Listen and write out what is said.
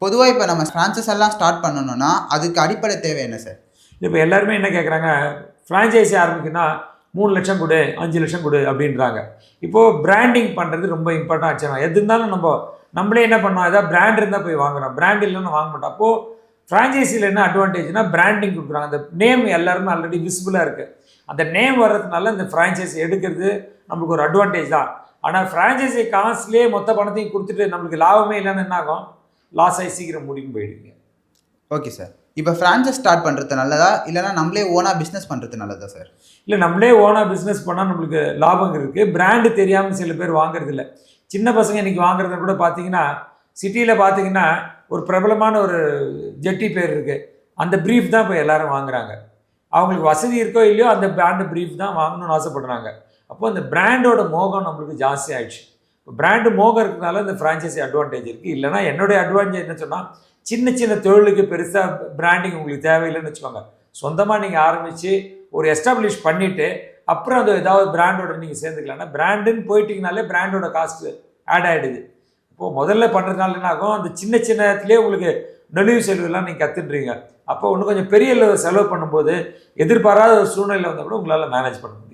பொதுவா இப்ப நம்ம ஃப்ரான்சைஸ் எல்லாம் ஸ்டார்ட் பண்ணணும்னா, அதுக்கு அடிப்படை தேவை என்ன சார்? இப்போ எல்லாருமே என்ன கேட்குறாங்க, ஃப்ரான்ச்சைஸி ஆரம்பிக்குன்னா 3,00,000 கொடு, 5,00,000 கொடு அப்படின்றாங்க. இப்போது பிராண்டிங் பண்ணுறது ரொம்ப இம்பார்ட்டன்ட் ஆச்சு. எது இருந்தாலும் நம்மளே என்ன பண்ணோம், ஏதாவது பிராண்ட் இருந்தால் போய் வாங்குறோம், பிராண்ட் இல்லைன்னு வாங்க மாட்டோம். அப்போது ஃப்ரான்ச்சைஸியில் என்ன அட்வான்டேஜ்னா பிராண்டிங் கொடுக்குறாங்க. அந்த நேம் எல்லாருமே ஆல்ரெடி விசிபிளாக இருக்குது. அந்த நேம் வர்றதுனால இந்த ஃப்ரான்ச்சைஸி எடுக்கிறது நம்மளுக்கு ஒரு அட்வான்டேஜ் தான். ஆனால் ஃப்ரான்ச்சைஸி காசுலேயே மொத்த பணத்தையும் கொடுத்துட்டு நம்மளுக்கு லாபமே இல்லைன்னு என்ன ஆகும், லாஸ் ஆகி சீக்கிரம் முடியும் போயிடுவீங்க. Okay sir. இப்போ ஃப்ரான்ச்சைஸ் ஸ்டார்ட் பண்ணுறது நல்லதா, இல்லைனா நம்மளே ஓனாக பிஸ்னஸ் பண்ணுறது நல்லதா சார்? இல்லை, நம்மளே ஓனாக பிஸ்னஸ் பண்ணால் நம்மளுக்கு லாபம் இருக்குது. பிராண்டு தெரியாமல் சில பேர் வாங்குறதில்ல. சின்ன பசங்க இன்றைக்கி வாங்குறத கூட பார்த்தீங்கன்னா, சிட்டியில் பார்த்தீங்கன்னா ஒரு பிரபலமான ஒரு ஜெட்டி பேர் இருக்குது, அந்த ப்ரீஃப் தான் இப்போ எல்லோரும் வாங்குறாங்க. அவங்களுக்கு வசதி இருக்கோ இல்லையோ அந்த பிராண்டு ப்ரீஃப் தான் வாங்கணும்னு ஆசைப்படுறாங்க. அப்போது அந்த பிராண்டோட மோகம் நம்மளுக்கு ஜாஸ்தி ஆகிடுச்சு. இப்போ பிராண்டு மோகம் இருக்கிறதுனால இந்த ஃப்ரான்ச்சைஸி அட்வான்டேஜ் இருக்குது. இல்லைனா என்னுடைய அட்வான்டேஜ் என்ன சொன்னால், சின்ன சின்ன தொழிலுக்கு பெருசாக பிராண்டிங் உங்களுக்கு தேவையில்லைன்னு வச்சுக்கோங்க. சொந்தமாக நீங்கள் ஆரம்பித்து ஒரு எஸ்டாப்ளிஷ் பண்ணிவிட்டு அப்புறம் அது ஏதாவது பிராண்டோட நீங்கள் சேர்ந்துக்கலாம்னா, பிராண்டுன்னு போயிட்டீங்கனாலே பிராண்டோட காஸ்ட்டு ஆட் ஆகிடுது. இப்போது முதல்ல பண்ணுறதுனால என்ன ஆகும், அந்த சின்ன சின்னத்துலேயே உங்களுக்கு நெளிவு செலவுலாம் நீங்கள் கற்றுட்றீங்க. அப்போ இன்னும் கொஞ்சம் பெரிய செலவு பண்ணும்போது எதிர்பாராத ஒரு சூழ்நிலை வந்தால் கூட உங்களால் மேனேஜ் பண்ண முடியும்.